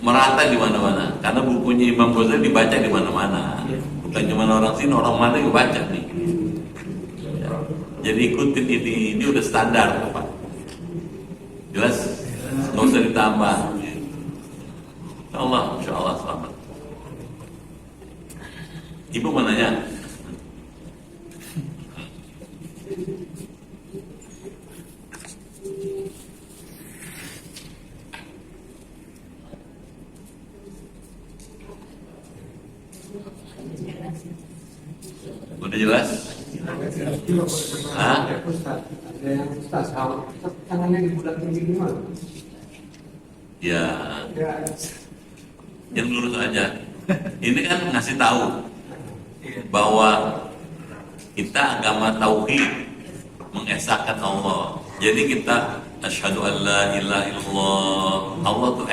merata di mana-mana. Karena bukunya Imam Ghazali dibaca di mana-mana. Bukan cuma orang sini, orang mana yang baca nih. Ya. Jadi ikutin ini udah standar Pak. Jelas? Nggak usah ditambah. Insya Allah selamat. Ibu mau nanya? Udah jelas? Hah? Ada yang Ustaz, tangannya dibulatin gimana? Ya, yang lurus aja. Ini kan ngasih tahu bahwa kita agama tauhid, mengesahkan Allah. Jadi kita asyhadu an la ilaha illallah. Allah tuh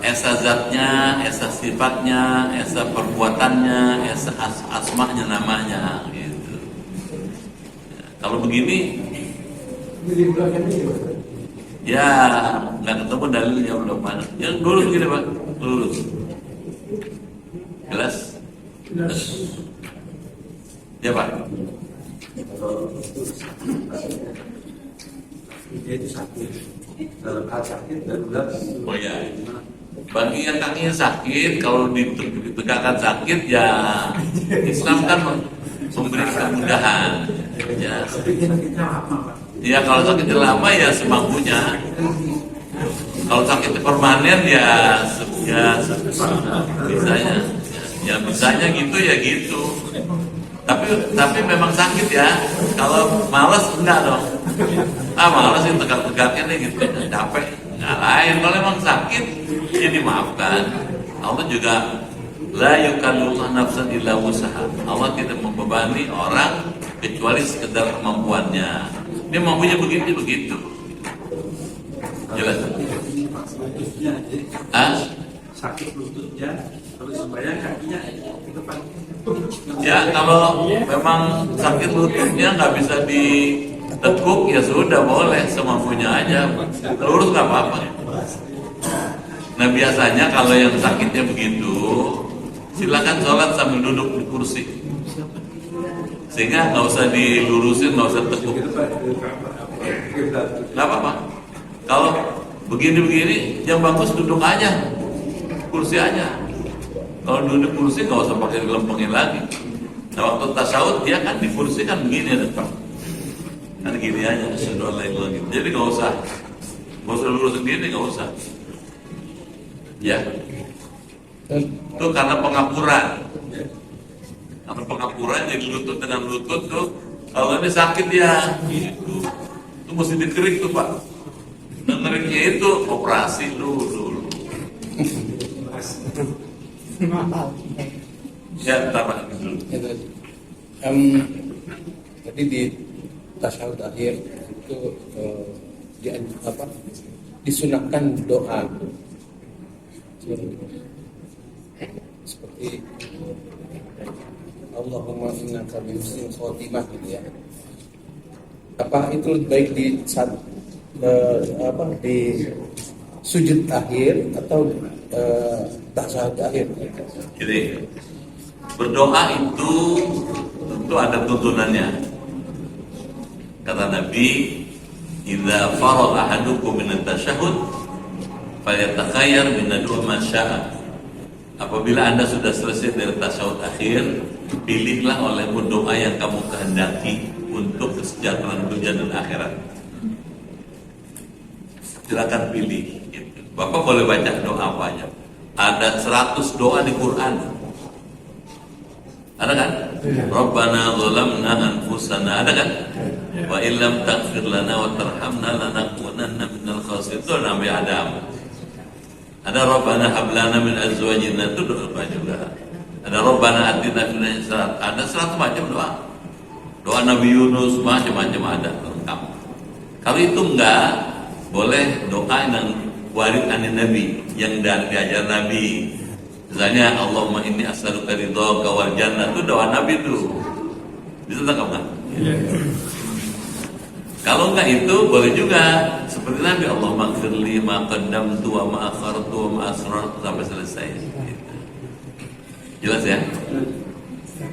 esa zatnya, esa sifatnya, esa perbuatannya, esa asmanya, namanya gitu. Ya, kalau begini ya nggak ketemu dalilnya belum mana. Yang lurus gini Pak, lurus. Jelas? Ya Pak. Dia itu sakit. Kalau sakit dan udah. Oh ya. Bagi yang kakinya sakit, kalau ditegakkan sakit ya Islam kan memberi kemudahan. Ya. Ya kalau sakitnya lama ya semampunya. Kalau sakitnya permanen ya bisanya. Ya bisanya gitu ya gitu. Tapi memang sakit ya. Kalau malas enggak dong. Malas yang tegak-tegaknya nih gitu. Capek. Nggak lain. Kalau memang sakit ya dimaafkan. Allah juga la yukallifullahu nafsan illa wus'aha. Allah tidak membebani orang kecuali sekedar kemampuannya. Dia maunya begitu. Jelas? Sakit lututnya, terus sembahyang kakinya ke depan. Ya kalau memang sakit lututnya nggak bisa ditekuk ya sudah boleh semampunya aja, lurus nggak apa-apa. Nah biasanya kalau yang sakitnya begitu, silakan sholat sambil duduk di kursi, sehingga nggak usah dilurusin, nggak usah tekuk, nggak apa-apa. Kalau begini yang bagus duduk aja, kursi aja. Kalau duduk kursi nggak usah pakai dilempengin lagi. Nah waktu tasawuf dia kan di kursi kan begini depan, kan gini aja, sudah lain. Jadi nggak usah lurus sendiri, nggak usah. Ya, itu karena pengapuran. Karena pengapuran jadi lutut dengan lutut tuh. Kalau ini sakit ya, gitu. Itu mesti dikerik tuh Pak. Nah ngeriknya itu operasi dulu. Ya, tambah dulu. Tadi di tasyahud akhir itu disunahkan doa seperti Allahumma innaka bi husnil khotimah gitu ya. Apa itu lebih baik di saat di sujud akhir atau tasyahud akhir? Jadi berdoa itu tentu ada tuntunannya. Kata Nabi, "Idza faragha ahadukum min at-tasyahhud falyatakhayyar min ad-du'a ma syaa." Apabila Anda sudah selesai dari tasyahud akhir, pilihlah olehmu doa yang kamu kehendaki untuk kesejahteraan dunia dan akhirat. Silakan pilih. Bapak boleh baca doa apa aja. Ada 100 doa di Quran. Ada kan? Rabbana zalamna anfusana, ada kan? Wa illam taghfir lana wa tarhamna lanakunanna minal khasirin. Itu Nabi Adam. Ada Rabbana hab lana min azwajina, itu doa juga. Ada Rabbana atina fid dunya hasanah. Ada 100 macam doa. Doa Nabi Yunus macam-macam ada lengkap. Kalau itu enggak, boleh doa yang warid anin Nabi, yang diajar Nabi. Misalnya Allahumma inni as'aluka ridhaka wal jannah, itu doa Nabi itu. Bisa tangkap enggak? Kalau enggak itu boleh juga seperti Nabi, Allahumma ighfirli ma qaddamtu wa ma akhartu wa ma asrartu sampai selesai. Jelas ya?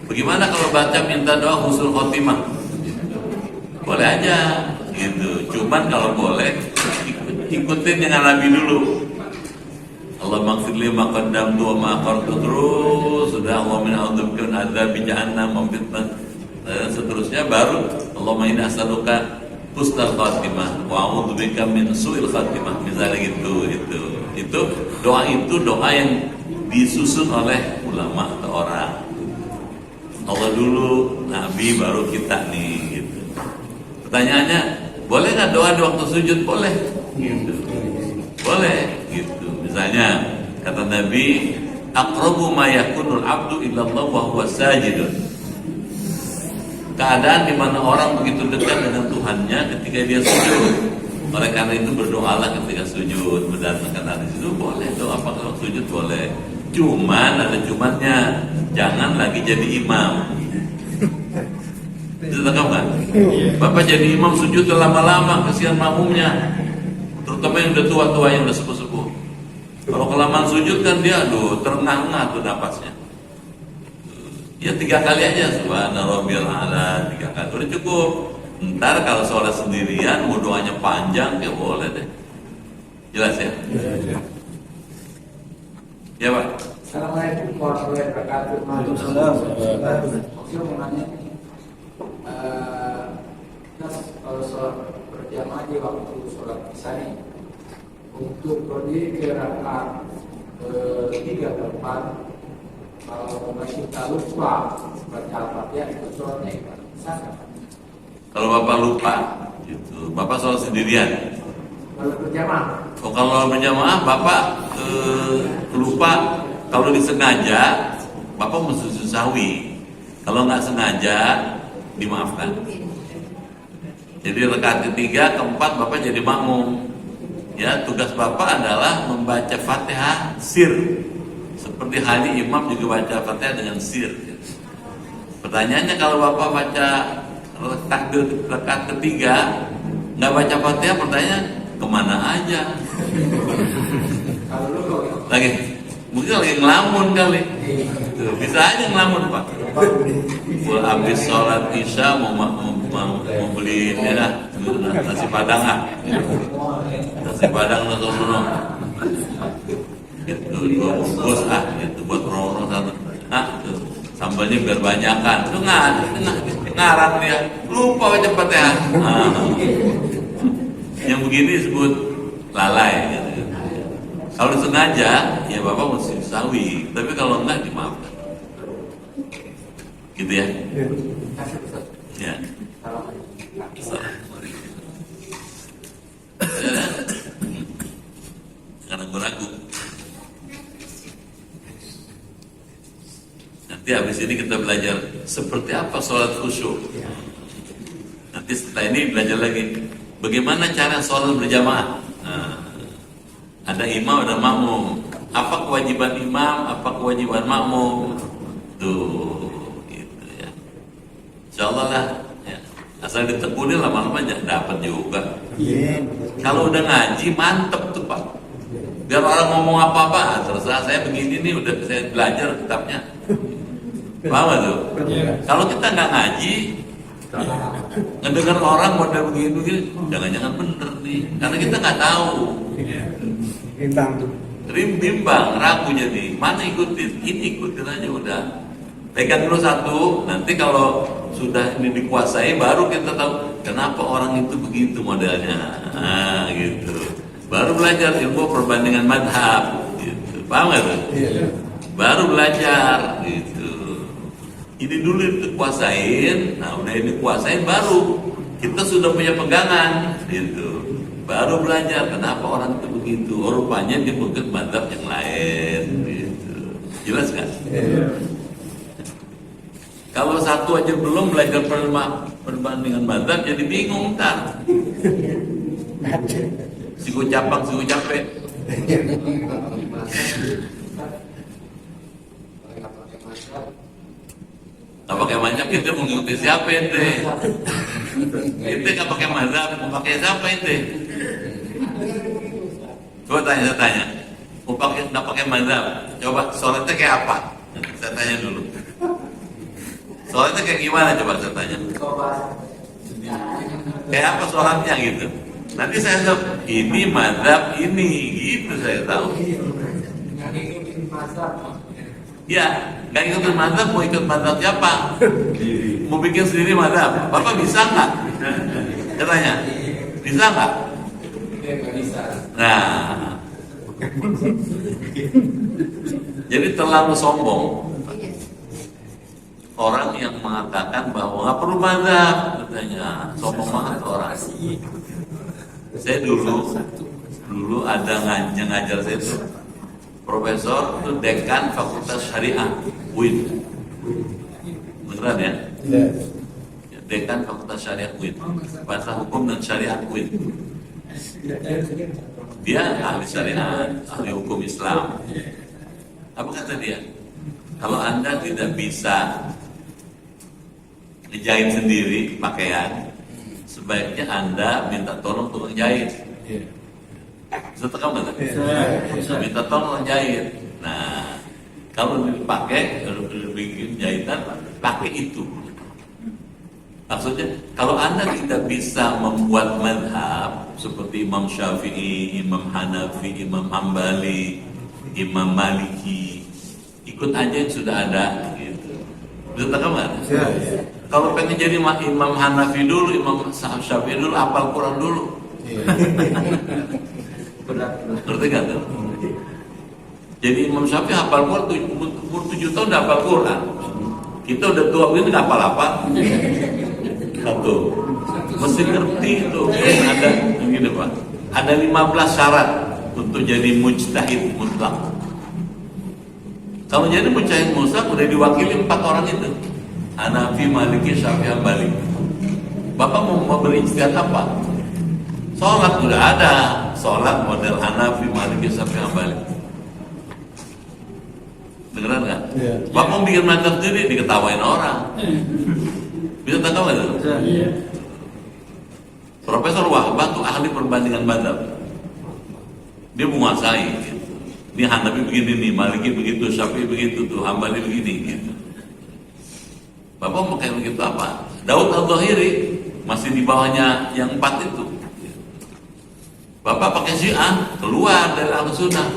Bagaimana kalau baca minta doa husnul khotimah? Boleh aja gitu. Cuman kalau boleh ikutin dengan Nabi dulu. Allahumma ighfirli ma qaddamtu wa ma akhartu, terus sudah Allahumma a'udzubika min adzabi jahannam wa fitnah, dan seterusnya baru Allahumma inni as'aluka husnul khatimah wa a'udzubika min su'il khatimah. Misalnya gitu. Itu doa yang disusun oleh ulama atau orang. Allah dulu, Nabi baru kita nih gitu. Pertanyaannya, boleh nggak doa di waktu sujud? Boleh gitu. Boleh gitu. Misalnya kata Nabi, aqrabu ma yakunul abdu ila Allah wa huwa sajidun. Keadaan di mana orang begitu dekat dengan Tuhannya ketika dia sujud. Oleh karena itu berdoalah ketika sujud, berdasarkan hadis itu boleh doa kalau sujud boleh. Cuman ada cumannya, jangan lagi jadi imam. Bisa tangkap nggak? Bapak jadi imam sujud lama-lama, kesian makmumnya. Terutama yang udah tua-tua, yang udah sepuh-sepuh. Kalau kelamaan sujud kan dia terengah-engah tuh napasnya. Ya 3 kali aja, subhana rabbiyal a'la, 3 kali udah cukup. Ntar kalau sholat sendirian mau doanya panjang ya boleh deh. Jelas ya? Ya Pak. Assalamualaikum warahmatullahi wabarakatuh. Waalaikumsalam. Saya mau nanya, kalau sholat berjamaah di waktu sholat isya ini, untuk berdiri ke rakaat 3 ke 4, kalau kita lupa baca Al-Fatihah itu sholatnya bisa nggak? Kalau Bapak lupa, gitu. Bapak sholat sendirian. Kalau berjamaah? Oh, kalau berjamaah Bapak lupa, kalau disengaja Bapak mesti sahwi. Kalau nggak sengaja dimaafkan. Jadi rakaat ketiga, keempat Bapak jadi makmum. Ya, tugas Bapak adalah membaca Fatihah sir. Seperti halnya imam juga baca Fatihah dengan sir. Pertanyaannya, kalau Bapak baca rakaat ketiga nggak baca Fatihah, pertanyaan kemana aja? Lagi, mungkin lagi ngelamun kali. Tuh, bisa aja ngelamun Pak. Habis sholat isya mau beli nasi padang nasi padang atau sono. Gitu, 2 bungkus gitu buat rono satu. Sambalnya biar banyakan. Itu ngarang dia, lupa baca Fatihah. Yang begini disebut lalai. Gitu. Kalau sengaja, ya Bapak mesti sawi. Tapi kalau enggak, dimaafkan. Gitu ya. Ya. Karena gue ragu. Nanti habis ini kita belajar seperti apa sholat khusyuk. Nanti setelah ini belajar lagi bagaimana cara sholat berjamaah. Ada imam, ada makmum. Apa kewajiban imam, apa kewajiban makmum? Tuh, gitu ya. Insyaallah lah. Ya. Asal ditekuni lama-lama dapat juga. Kalau udah ngaji mantep tuh Pak. Biar orang ngomong apa-apa, terserah saya begini nih, udah saya belajar kitabnya. Paham gak tuh? Kalau kita nggak ngaji, ngedengar orang model begini, jangan-jangan bener nih. Karena kita nggak tahu. Bimbang, ragu jadi. Mana ikutin? Ini ikutin aja udah. Pegang dulu satu, nanti kalau sudah ini dikuasai, baru kita tahu kenapa orang itu begitu modelnya. Gitu. Baru belajar ilmu perbandingan madhab. Gitu. Paham gak tuh? Baru belajar. Gitu. Ini dulu dikuasain, nah udah ini kuasain baru kita sudah punya pegangan, gitu. Baru belajar kenapa orang itu begitu. Rupanya dia mungkin madhab yang lain, gitu. Jelas kan? Kalau satu aja belum belajar perbandingan madhab, jadi bingung ntar. Siku capang, siku capek. Nggak pakai mazhab, ente mau ngikutin siapa ente? Ente nggak pakai mazhab, mau pakai siapa ente? Coba saya tanya, mau pakai nggak pakai mazhab? Coba sholatnya kayak apa? Saya tanya dulu. Sholatnya kayak gimana? Coba saya tanya. Kayak apa sholatnya gitu? Nanti saya tahu ini mazhab ini, gitu saya tahu. Ya, nggak ikut mazhab, mau ikut mazhab siapa? Mau bikin sendiri mazhab? Bapak bisa nggak? Katanya, bisa nggak? Nah, jadi terlalu sombong orang yang mengatakan bahwa nggak perlu mazhab, katanya sombong banget orang. Saya dulu ada yang ngajar saya itu. Profesor itu dekan Fakultas Syariah UIN. Beneran ya? Dekan Fakultas Syariah UIN. Bahasa Hukum dan Syariah UIN. Dia ahli syariah, ahli hukum Islam. Apa kata dia? Kalau Anda tidak bisa ngejahit sendiri pakaian, sebaiknya Anda minta tolong tukang jahit. Bisa tekam nggak? Bisa minta tolong jahit. Nah, kalau dipakai, kalau bikin jahitan, pakai itu. Maksudnya, kalau Anda tidak bisa membuat madhab seperti Imam Syafi'i, Imam Hanafi, Imam Hambali, Imam Maliki, ikut aja yang sudah ada. Gitu. Bisa tekam nggak? Kalau pengen jadi Imam Hanafi dulu, Imam Syafi'i dulu, hafal Quran dulu. Ngerti gak tuh? Jadi Imam Syafi'i hafal Quran 7 tahun udah hafal Quran. Kita udah tua begini gak hafal apa? Satu, mesti ngerti itu. Ada gini Pak, ada 15 syarat untuk jadi mujtahid mutlak. Kalau jadi mujtahid mutlak udah diwakili 4 orang itu, Hanafi, Maliki, Syafi'i, Hambali. Bapak mau berijtihad apa? Sholat udah ada, sholat model Hanafi, Maliki, Syafi'i, Hambali. Dengeran nggak? Iya. Bapak mau bikin mazhab sendiri, diketawain orang. Bisa tangkap nggak itu? Iya. Profesor Wahbah tuh ahli perbandingan mazhab. Dia menguasai. Gitu. Ini Hanafi begini nih, Maliki begitu, Syafi'i begitu, tuh Hambali begini. Gitu. Bapak mau kayak begitu apa? Daud al-Zahiri masih di bawahnya yang 4 itu. Bapak pakai Syiah, keluar dari Ahlussunnah.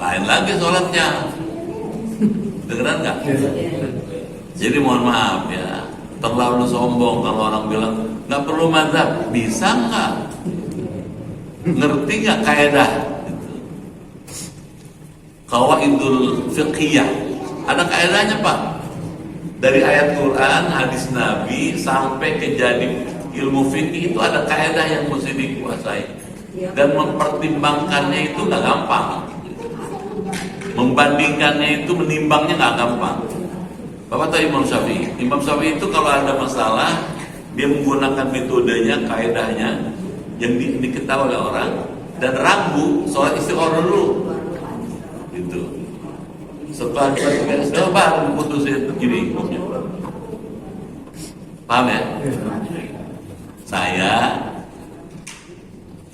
Lain lagi sholatnya. Dengeran nggak? Jadi mohon maaf ya, terlalu sombong kalau orang bilang nggak perlu mazhab. Bisa nggak? Ngerti nggak kaidah? Qawaidul fiqhiyah. Ada kaidahnya Pak. Dari ayat Quran, hadis Nabi sampai ke jadi ilmu fikih itu ada kaidah yang mesti dikuasai. Dan mempertimbangkannya itu nggak gampang. Membandingkannya itu, menimbangnya nggak gampang. Bapak tahu Imam Syafi'i? Imam Syafi'i itu kalau ada masalah, dia menggunakan metodenya, kaidahnya yang diketahui oleh orang, dan ragu sholat istikharah dulu. Gitu. Setelah baru putusin begini hukumnya. Paham ya? Saya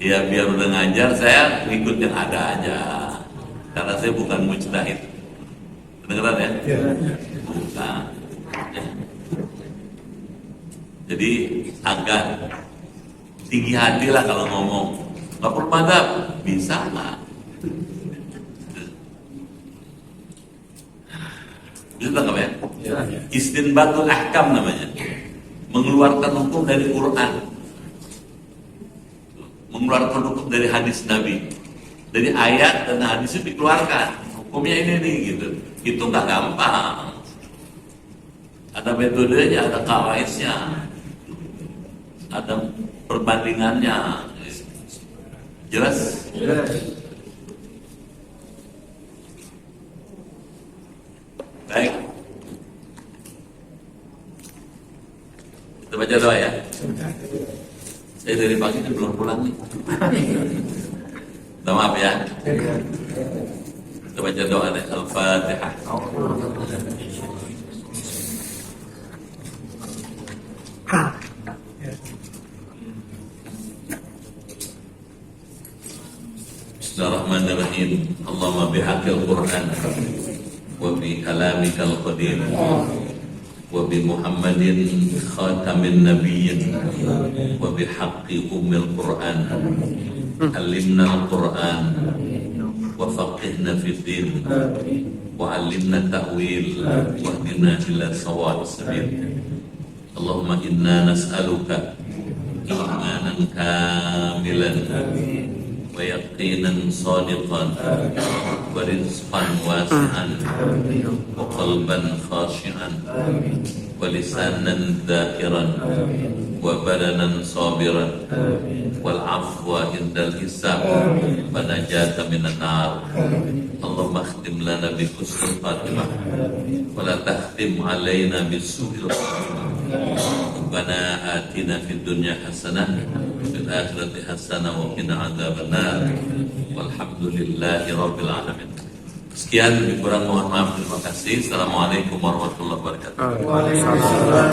ya biar udah ngajar, saya ngikut yang ada aja. Karena saya bukan mujtahid. Kedengeran ya? Bukan. Ya. Jadi agak tinggi hati lah kalau ngomong. Gak perlu mazhab, bisa nggak? Bisa tangkap ya? Istinbatul ahkam namanya. Mengeluarkan hukum dari Quran. Mengeluarkan hukum dari hadis Nabi. Dari ayat dan hadis itu dikeluarkan. Hukumnya ini nih gitu. Itu nggak gampang. Ada metodenya, ada kawaidnya, ada perbandingannya. Jelas? Baik. Kita baca doa ya. Saya dari pagi ini belum pulang nih. Minta maaf ya. Kita baca doa deh. Al-Fatihah. Bismillahirrahmanirrahim. Allahumma bihaqqil Qur'an wa bi kalamikal qadim wa bi Muhammadin khatamin nabiyyin wa bi haqqi ummil Qur'an. Alimna al-Quran wa faqihna fid din wa alimna ta'wil wa hdina ila sawa'is sabil. Allahumma inna nas'aluka imanan kamilan wa yaqinan sadiqan wa rizqan wasi'an wa qalban khashi'an wa lisanan dhakiran wa badanan sabiran wal afwa indal hisab wa najata minan nar. Allahumma khtim lana bi husnil khatimah wa la takhtim alaina bisu'il khatimah. Rabbana atina fid dunya hasanah wa fil akhirati hasanah wa qina adzabannar. Walhamdulillahi rabbil alamin. Sekian, lebih kurang mohon maaf. Terima kasih. Assalamualaikum warahmatullahi wabarakatuh. Waalaikumsalam.